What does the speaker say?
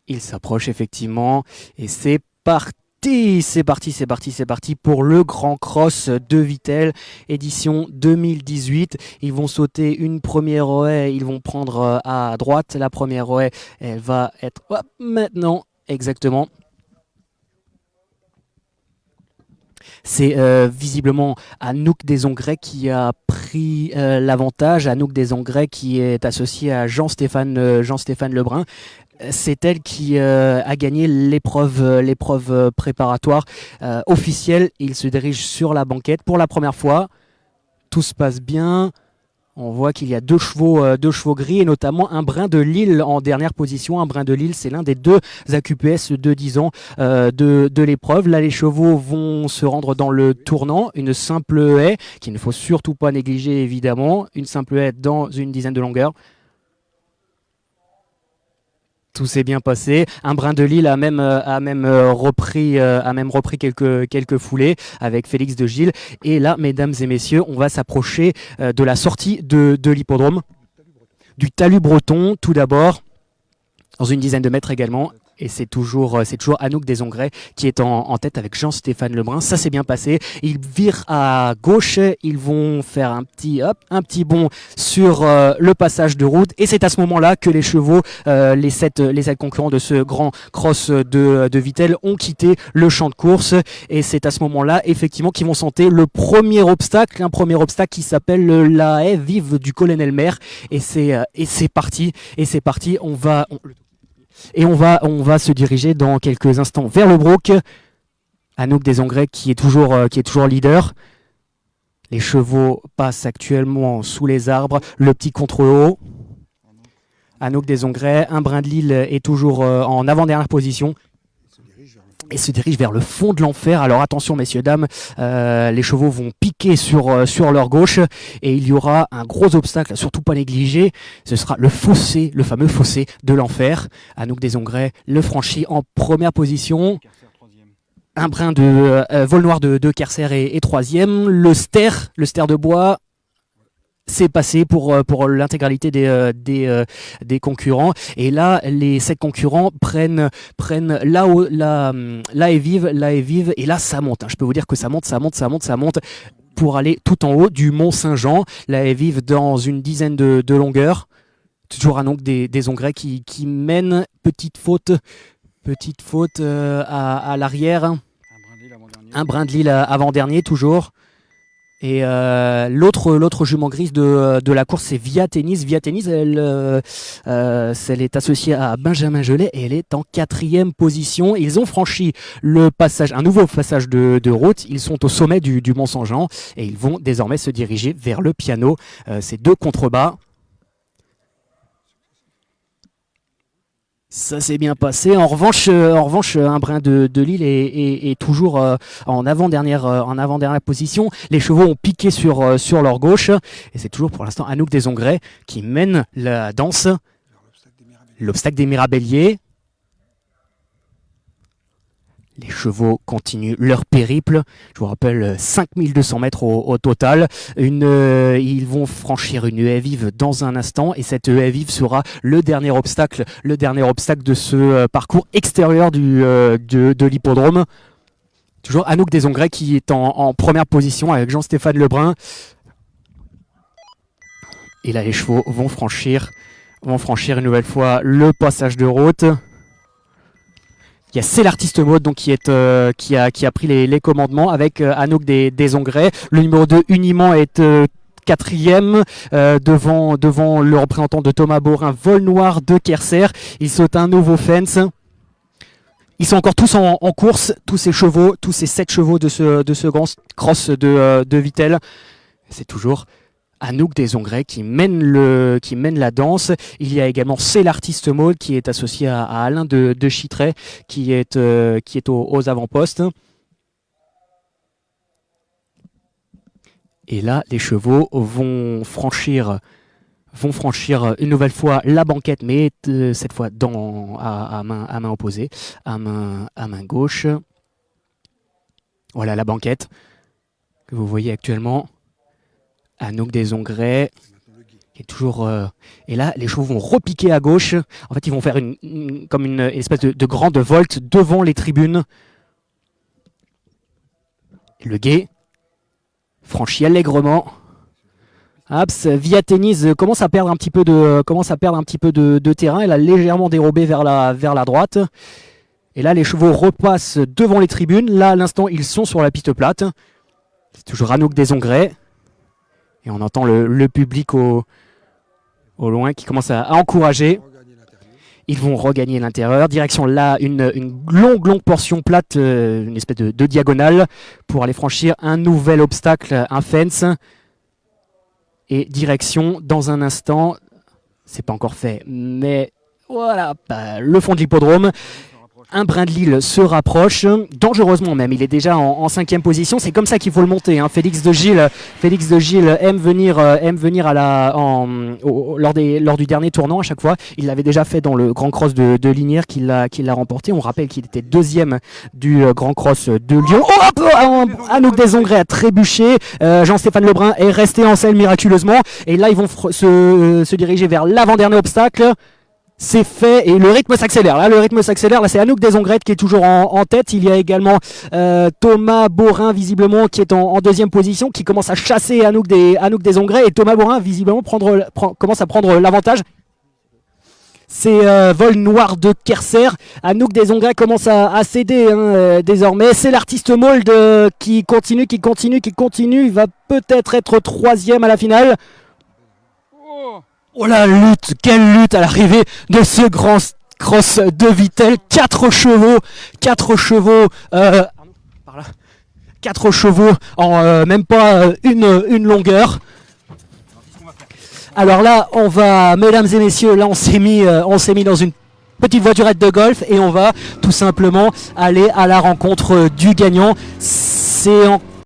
Il s'approche effectivement. Et c'est parti, c'est parti pour le Grand Cross de Vittel, édition 2018. Ils vont sauter une première haie, ils vont prendre à droite. La première haie, elle va être maintenant, exactement. C'est visiblement Anouk Desongrais qui a pris l'avantage. Anouk Desongrais qui est associée à Jean-Stéphane Lebrun. C'est elle qui a gagné l'épreuve préparatoire officielle. Il se dirige sur la banquette pour la première fois. Tout se passe bien. On voit qu'il y a deux chevaux gris et notamment un brin de Lille en dernière position. Un brin de Lille, c'est l'un des deux AQPS de 10 ans de l'épreuve. Là, les chevaux vont se rendre dans le tournant. Une simple haie qu'il ne faut surtout pas négliger, évidemment. Une simple haie dans une dizaine de longueurs. Tout s'est bien passé. Un brin de Lille a même repris quelques foulées avec Félix de Gilles. Et là, mesdames et messieurs, on va s'approcher de la sortie de l'hippodrome. Du talus breton, tout d'abord, dans une dizaine de mètres également. Et c'est toujours Anouk Desongrais qui est en tête avec Jean-Stéphane Lebrun. Ça s'est bien passé. Ils virent à gauche. Ils vont faire un petit bond sur le passage de route. Et c'est à ce moment-là que les chevaux, les sept concurrents de ce grand cross de Vittel ont quitté le champ de course. Et c'est à ce moment-là, effectivement, qu'ils vont sauter le premier obstacle. Un premier obstacle qui s'appelle la haie vive du colonel Maire. Et c'est parti. On va se diriger dans quelques instants vers le Broc. Anouk Desongrais qui est toujours leader. Les chevaux passent actuellement sous les arbres. Le petit contre-haut. Anouk Desongrais, un brin de Lille est toujours en avant-dernière position. Et se dirige vers le fond de l'enfer. Alors attention messieurs, dames, les chevaux vont piquer sur leur gauche et il y aura un gros obstacle, surtout pas négligé, ce sera le fameux fossé de l'enfer. Anouk Desongrais le franchit en première position. Un brin de vol noir de Kerser est troisième. Le ster de bois, c'est passé pour l'intégralité des concurrents. Et là, les 7 concurrents prennent la haie vive. Et là, ça monte. Je peux vous dire que ça monte pour aller tout en haut du Mont Saint-Jean. La haie vive dans une dizaine de longueurs. Toujours un oncle des Ongrais qui mène. Petite faute à l'arrière. Un brin de Lille avant-dernier, toujours. Et l'autre jument grise de la course, c'est Via Tennis. Via Tennis, elle est associée à Benjamin Gelet et elle est en 4e position. Ils ont franchi un nouveau passage de route. Ils sont au sommet du Mont Saint-Jean et ils vont désormais se diriger vers le piano. C'est 2 contrebas. Ça s'est bien passé. En revanche, un brin de Lille est toujours en avant-dernière position. Les chevaux ont piqué sur leur gauche. Et c'est toujours pour l'instant Anouk Desongrais qui mène la danse. L'obstacle des Mirabelliers. Les chevaux continuent leur périple. Je vous rappelle 5200 mètres au total. Ils vont franchir une haie vive dans un instant et cette haie vive sera le dernier obstacle de ce parcours extérieur de l'hippodrome. Toujours Anouk Desongrais qui est en première position avec Jean-Stéphane Lebrun. Et là, les chevaux vont franchir une nouvelle fois le passage de route. Il y a C'est l'artiste mode donc qui a pris les commandements avec Anouk Desongrais. Le numéro 2 Uniment est 4e devant le représentant de Thomas Borin, Vol Noir de Kerser. Il saute un nouveau fence. Ils sont encore tous en course, tous ces 7 chevaux de ce grand cross de Vittel. C'est toujours Anouk Desongrais qui mène la danse. Il y a également C'est l'artiste mode qui est associé à Alain de Chitray qui est aux avant-postes. Et là, les chevaux vont franchir une nouvelle fois la banquette, mais cette fois à main opposée, à main gauche. Voilà la banquette que vous voyez actuellement. Anouk Desongrais qui est toujours... Et là, les chevaux vont repiquer à gauche. En fait, ils vont faire comme une espèce de grande volte devant les tribunes. Le guet franchit allègrement. Aps, Via Tennis commence à perdre un petit peu de terrain. Elle a légèrement dérobé vers la droite. Et là, les chevaux repassent devant les tribunes. Là, à l'instant, ils sont sur la piste plate. C'est toujours Anouk Desongrais. Et on entend le public au loin qui commence à encourager. Ils vont regagner l'intérieur. Direction là, une longue portion plate, une espèce de diagonale pour aller franchir un nouvel obstacle, un fence. Et direction, dans un instant, c'est pas encore fait, mais voilà, le fond de l'hippodrome. Un brin de Lille se rapproche, dangereusement même, il est déjà en 5e position, c'est comme ça qu'il faut le monter. Hein. Félix de Gilles aime venir lors du dernier tournant à chaque fois. Il l'avait déjà fait dans le Grand Cross de Liniers qu'il l'a remporté. On rappelle qu'il était 2e du Grand Cross de Lyon. Anouk Desongrais a trébuché, Jean-Stéphane Lebrun est resté en selle miraculeusement. Et là ils vont se diriger vers l'avant-dernier obstacle. C'est fait et le rythme s'accélère. Là, c'est Anouk Desongrais qui est toujours en tête. Il y a également Thomas Borin, visiblement, qui est en 2e position, qui commence à chasser Anouk Desongrais. Et Thomas Borin, visiblement, commence à prendre l'avantage. C'est vol noir de Kerser. Anouk Desongrais commence à céder désormais. C'est l'artiste Mold qui continue. Il va peut-être être 3e à la finale. Oh la lutte, quelle lutte à l'arrivée de ce grand cross de Vittel. 4 chevaux en même pas une longueur. Alors là, on va, mesdames et messieurs, là on s'est mis dans une petite voiturette de golf et on va tout simplement aller à la rencontre du gagnant. C'est en